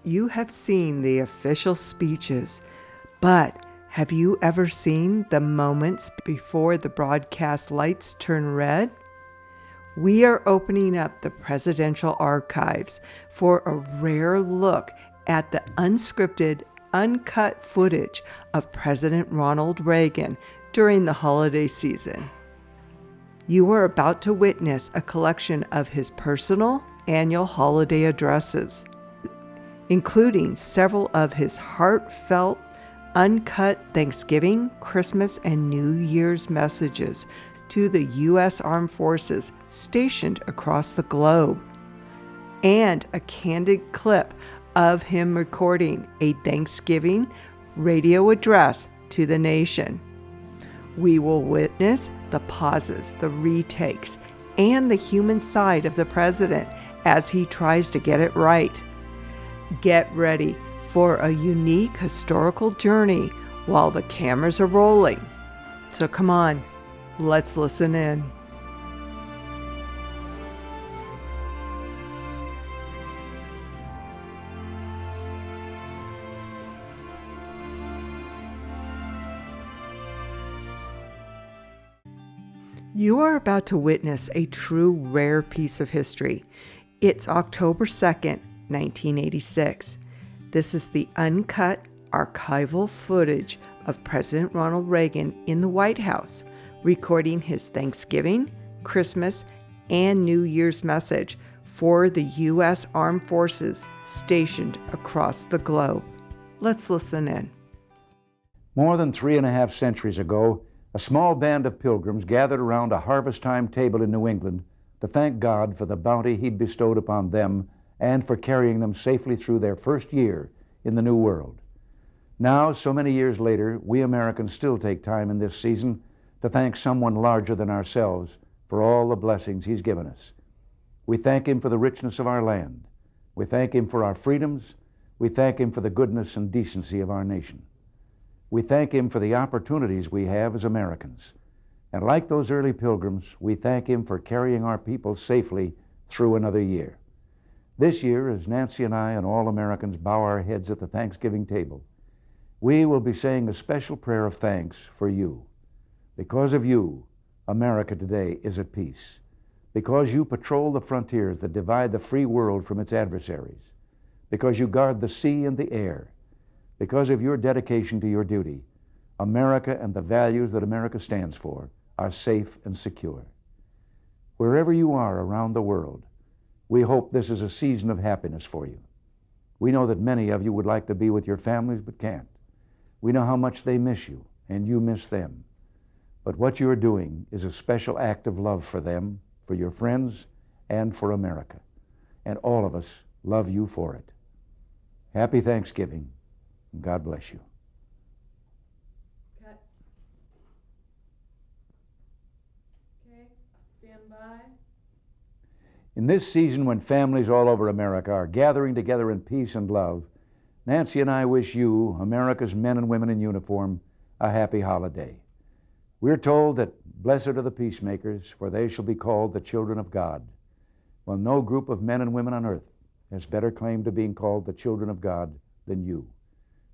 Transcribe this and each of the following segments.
You have seen the official speeches, but have you ever seen the moments before the broadcast lights turn red? We are opening up the presidential archives for a rare look at the unscripted, uncut footage of President Ronald Reagan during the holiday season. You are about to witness a collection of his personal annual holiday addresses, including several of his heartfelt, uncut Thanksgiving, Christmas, and New Year's messages to the U.S. Armed Forces stationed across the globe, and a candid clip of him recording a Thanksgiving radio address to the nation. We will witness the pauses, the retakes, and the human side of the president as he tries to get it right. Get ready for a unique historical journey while the cameras are rolling. So come on, let's listen in. You are about to witness a true rare piece of history. It's October 2nd, 1986. This is the uncut archival footage of President Ronald Reagan in the White House, recording his Thanksgiving, Christmas, and New Year's message for the U.S. Armed Forces stationed across the globe. Let's listen in. More than 3.5 centuries ago, a small band of pilgrims gathered around a harvest time table in New England to thank God for the bounty He'd bestowed upon them and for carrying them safely through their first year in the New World. Now, so many years later, we Americans still take time in this season to thank someone larger than ourselves for all the blessings He's given us. We thank Him for the richness of our land. We thank Him for our freedoms. We thank Him for the goodness and decency of our nation. We thank Him for the opportunities we have as Americans. And like those early pilgrims, we thank Him for carrying our people safely through another year. This year, as Nancy and I and all Americans bow our heads at the Thanksgiving table, we will be saying a special prayer of thanks for you. Because of you, America today is at peace. Because you patrol the frontiers that divide the free world from its adversaries. Because you guard the sea and the air. Because of your dedication to your duty, America and the values that America stands for are safe and secure. Wherever you are around the world, we hope this is a season of happiness for you. We know that many of you would like to be with your families but can't. We know how much they miss you, and you miss them. But what you're doing is a special act of love for them, for your friends, and for America. And all of us love you for it. Happy Thanksgiving, and God bless you. Cut. Okay, stand by. In this season when families all over America are gathering together in peace and love, Nancy and I wish you, America's men and women in uniform, a happy holiday. We're told that blessed are the peacemakers, for they shall be called the children of God. Well, no group of men and women on earth has better claim to being called the children of God than you.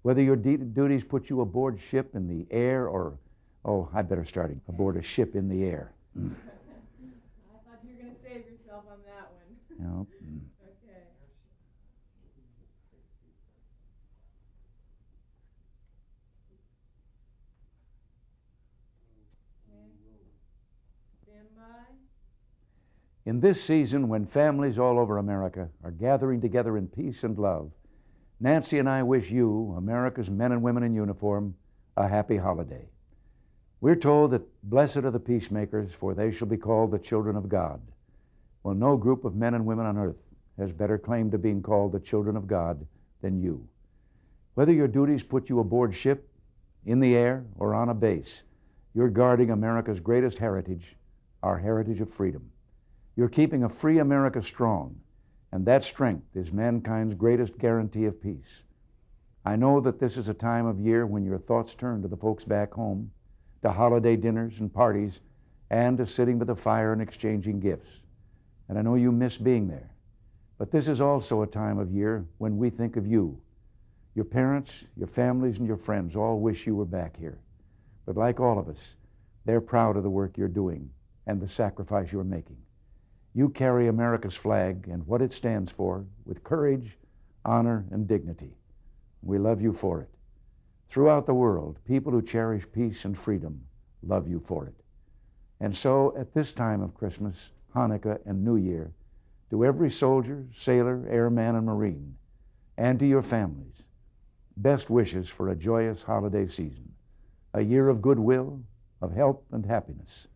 Whether your duties put you aboard ship in the air or, aboard a ship in the air. I thought you were going to save yourself on that one. No. Okay. Stand by. In this season when families all over America are gathering together in peace and love, Nancy and I wish you, America's men and women in uniform, a happy holiday. We're told that blessed are the peacemakers, for they shall be called the children of God. Well, no group of men and women on earth has better claim to being called the children of God than you. Whether your duties put you aboard ship, in the air, or on a base, you're guarding America's greatest heritage, our heritage of freedom. You're keeping a free America strong, and that strength is mankind's greatest guarantee of peace. I know that this is a time of year when your thoughts turn to the folks back home, to holiday dinners and parties, and to sitting by the fire and exchanging gifts. And I know you miss being there. But this is also a time of year when we think of you. Your parents, your families, and your friends all wish you were back here. But like all of us, they're proud of the work you're doing and the sacrifice you're making. You carry America's flag and what it stands for with courage, honor, and dignity. We love you for it. Throughout the world, people who cherish peace and freedom love you for it. And so, at this time of Christmas, Hanukkah, and New Year, to every soldier, sailor, airman, and Marine, and to your families, best wishes for a joyous holiday season, a year of goodwill, of health and happiness.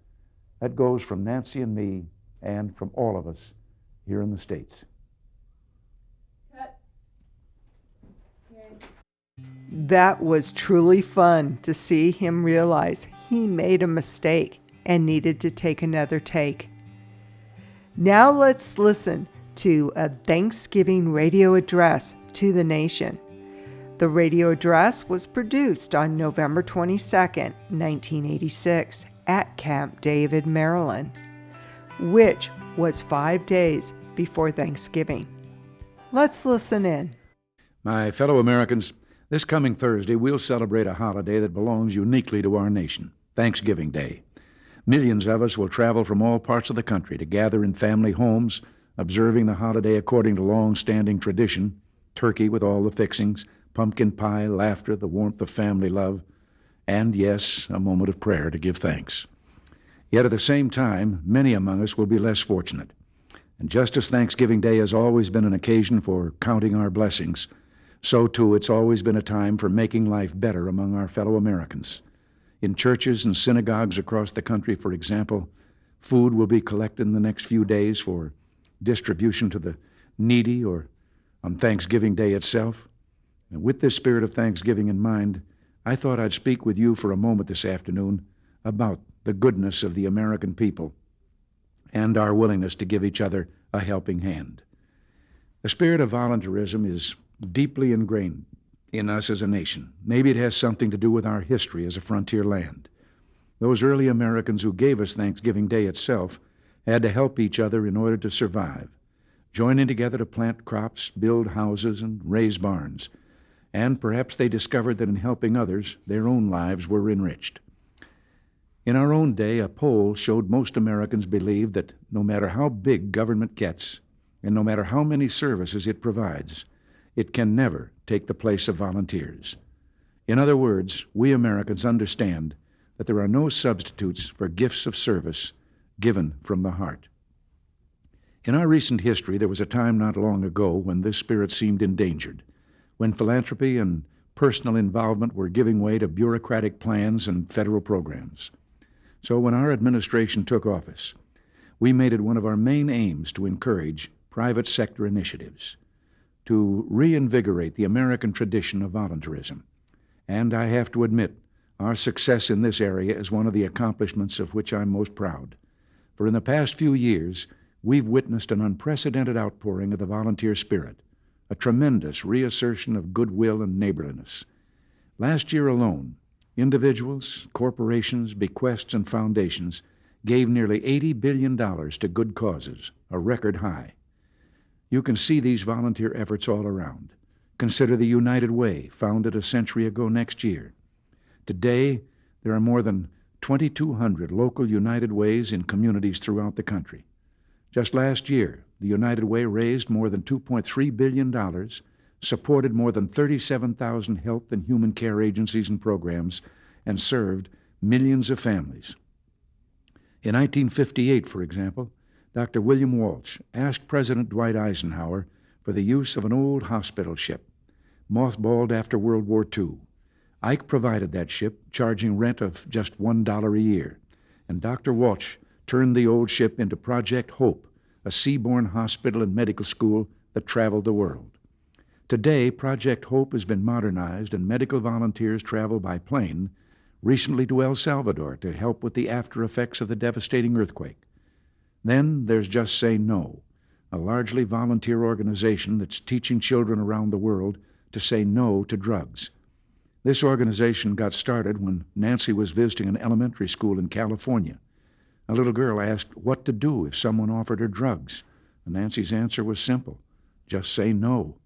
That goes from Nancy and me and from all of us here in the States. Cut. Okay. That was truly fun to see him realize he made a mistake and needed to take another take. Now let's listen to a Thanksgiving radio address to the nation. The radio address was produced on November 22nd, 1986 at Camp David, Maryland, which was 5 days before Thanksgiving. Let's listen in. My fellow Americans, this coming Thursday we'll celebrate a holiday that belongs uniquely to our nation, Thanksgiving Day. Millions of us will travel from all parts of the country to gather in family homes, observing the holiday according to long-standing tradition, turkey with all the fixings, pumpkin pie, laughter, the warmth of family love, and, yes, a moment of prayer to give thanks. Yet at the same time, many among us will be less fortunate. And just as Thanksgiving Day has always been an occasion for counting our blessings, so too it's always been a time for making life better among our fellow Americans. In churches and synagogues across the country, for example, food will be collected in the next few days for distribution to the needy or on Thanksgiving Day itself. And with this spirit of Thanksgiving in mind, I thought I'd speak with you for a moment this afternoon about the goodness of the American people and our willingness to give each other a helping hand. The spirit of voluntarism is deeply ingrained in us as a nation. Maybe it has something to do with our history as a frontier land. Those early Americans who gave us Thanksgiving Day itself had to help each other in order to survive, joining together to plant crops, build houses, and raise barns. And perhaps they discovered that in helping others, their own lives were enriched. In our own day, a poll showed most Americans believe that no matter how big government gets, and no matter how many services it provides, it can never take the place of volunteers. In other words, we Americans understand that there are no substitutes for gifts of service given from the heart. In our recent history, there was a time not long ago when this spirit seemed endangered, when philanthropy and personal involvement were giving way to bureaucratic plans and federal programs. So when our administration took office, we made it one of our main aims to encourage private sector initiatives, to reinvigorate the American tradition of voluntarism. And I have to admit, our success in this area is one of the accomplishments of which I'm most proud. For in the past few years, we've witnessed an unprecedented outpouring of the volunteer spirit, a tremendous reassertion of goodwill and neighborliness. Last year alone, individuals, corporations, bequests, and foundations gave nearly $80 billion to good causes, a record high. You can see these volunteer efforts all around. Consider the United Way, founded a century ago next year. Today, there are more than 2,200 local United Ways in communities throughout the country. Just last year, the United Way raised more than $2.3 billion, supported more than 37,000 health and human care agencies and programs, and served millions of families. In 1958, for example, Dr. William Walsh asked President Dwight Eisenhower for the use of an old hospital ship, mothballed after World War II. Ike provided that ship, charging rent of just $1 a year, and Dr. Walsh turned the old ship into Project Hope, a seaborne hospital and medical school that traveled the world. Today, Project Hope has been modernized, and medical volunteers travel by plane recently to El Salvador to help with the after effects of the devastating earthquake. Then there's Just Say No, a largely volunteer organization that's teaching children around the world to say no to drugs. This organization got started when Nancy was visiting an elementary school in California. A little girl asked what to do if someone offered her drugs, and Nancy's answer was simple: Just Say No.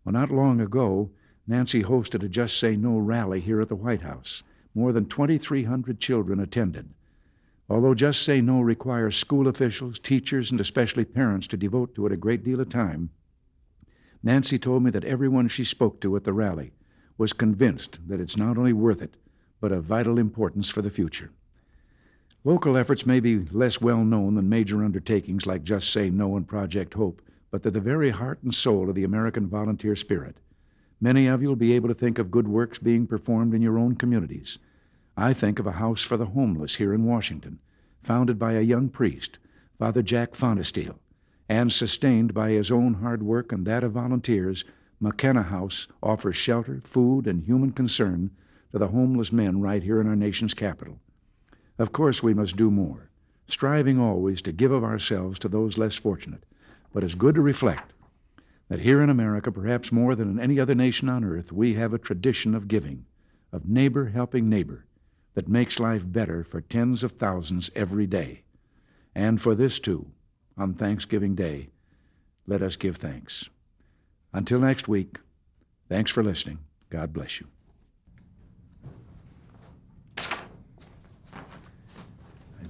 Well, not long ago, Nancy hosted a Just Say No rally here at the White House. More than 2,300 children attended. Although Just Say No requires school officials, teachers, and especially parents to devote to it a great deal of time, Nancy told me that everyone she spoke to at the rally was convinced that it's not only worth it, but of vital importance for the future. Local efforts may be less well known than major undertakings like Just Say No and Project Hope, but they're the very heart and soul of the American volunteer spirit. Many of you will be able to think of good works being performed in your own communities. I think of a house for the homeless here in Washington, founded by a young priest, Father Jack Fonesteel, and sustained by his own hard work and that of volunteers. McKenna House offers shelter, food, and human concern to the homeless men right here in our nation's capital. Of course, we must do more, striving always to give of ourselves to those less fortunate. But it's good to reflect that here in America, perhaps more than in any other nation on earth, we have a tradition of giving, of neighbor helping neighbor, that makes life better for tens of thousands every day. And for this, too, on Thanksgiving Day, let us give thanks. Until next week, thanks for listening. God bless you. I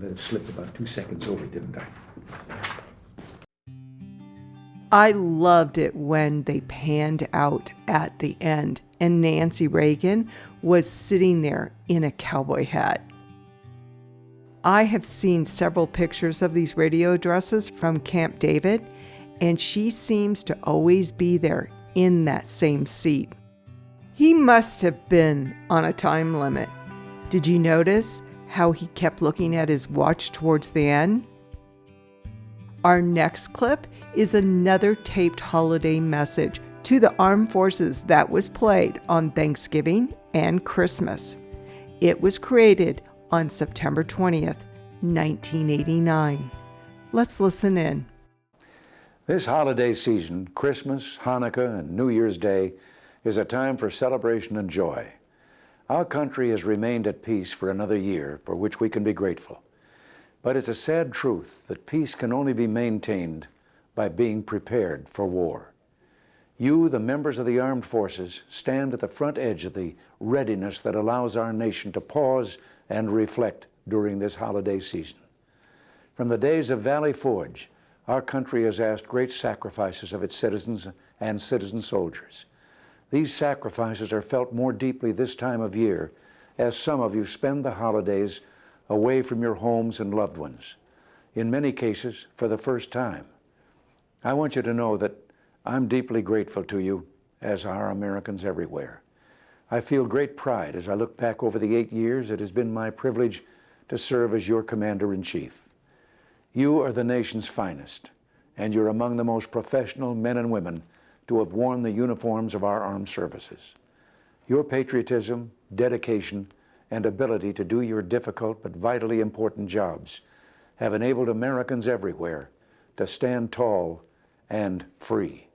let it slip about 2 seconds over, didn't I? I loved it when they panned out at the end and Nancy Reagan was sitting there in a cowboy hat. I have seen several pictures of these radio addresses from Camp David, and she seems to always be there in that same seat. He must have been on a time limit. Did you notice how he kept looking at his watch towards the end? Our next clip is another taped holiday message to the armed forces that was played on Thanksgiving and Christmas. It was created on September 20th, 1989. Let's listen in. This holiday season, Christmas, Hanukkah, and New Year's Day, is a time for celebration and joy. Our country has remained at peace for another year, for which we can be grateful. But it's a sad truth that peace can only be maintained by being prepared for war. You, the members of the armed forces, stand at the front edge of the readiness that allows our nation to pause and reflect during this holiday season. From the days of Valley Forge, our country has asked great sacrifices of its citizens and citizen soldiers. These sacrifices are felt more deeply this time of year as some of you spend the holidays away from your homes and loved ones, in many cases for the first time. I want you to know that I'm deeply grateful to you, as are Americans everywhere. I feel great pride as I look back over the 8 years it has been my privilege to serve as your Commander-in-Chief. You are the nation's finest, and you're among the most professional men and women to have worn the uniforms of our armed services. Your patriotism, dedication, and ability to do your difficult but vitally important jobs have enabled Americans everywhere to stand tall and free.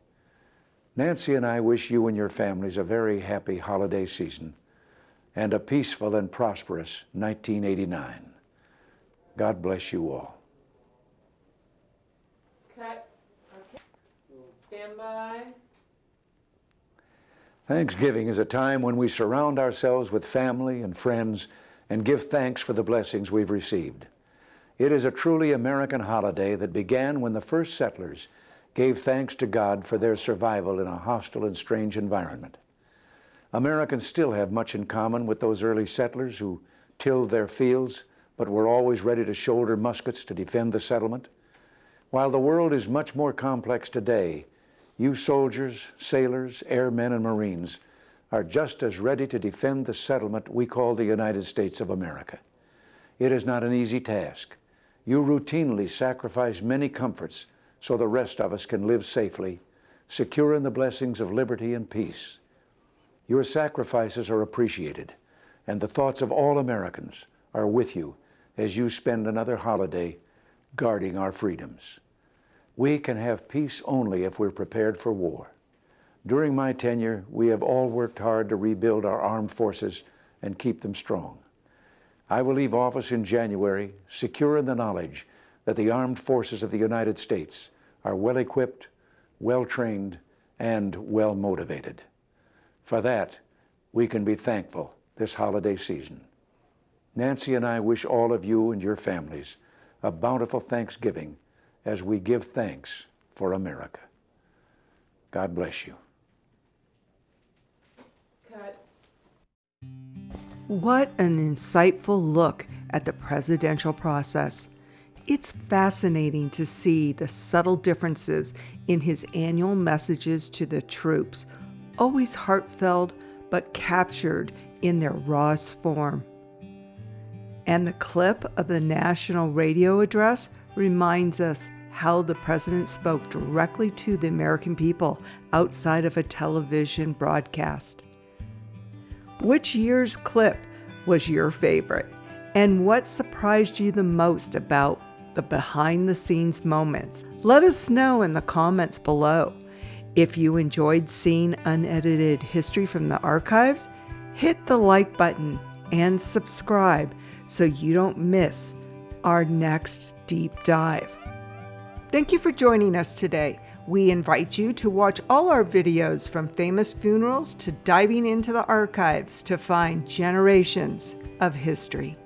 Nancy and I wish you and your families a very happy holiday season and a peaceful and prosperous 1989. God bless you all. Cut. Okay. Stand by. Thanksgiving is a time when we surround ourselves with family and friends and give thanks for the blessings we've received. It is a truly American holiday that began when the first settlers gave thanks to God for their survival in a hostile and strange environment. Americans still have much in common with those early settlers who tilled their fields but were always ready to shoulder muskets to defend the settlement. While the world is much more complex today, you soldiers, sailors, airmen, and Marines are just as ready to defend the settlement we call the United States of America. It is not an easy task. You routinely sacrifice many comforts so the rest of us can live safely, secure in the blessings of liberty and peace. Your sacrifices are appreciated, and the thoughts of all Americans are with you as you spend another holiday guarding our freedoms. We can have peace only if we're prepared for war. During my tenure, we have all worked hard to rebuild our armed forces and keep them strong. I will leave office in January, secure in the knowledge that the armed forces of the United States are well equipped, well-trained, and well-motivated. For that, we can be thankful this holiday season. Nancy and I wish all of you and your families a bountiful Thanksgiving as we give thanks for America. God bless you. Cut. What an insightful look at the presidential process. It's fascinating to see the subtle differences in his annual messages to the troops, always heartfelt but captured in their rawest form. And the clip of the national radio address reminds us how the president spoke directly to the American people outside of a television broadcast. Which year's clip was your favorite? And what surprised you the most about the behind-the-scenes moments? Let us know in the comments below. If you enjoyed seeing unedited history from the archives, hit the like button and subscribe so you don't miss our next deep dive. Thank you for joining us today. We invite you to watch all our videos from famous funerals to diving into the archives to find generations of history.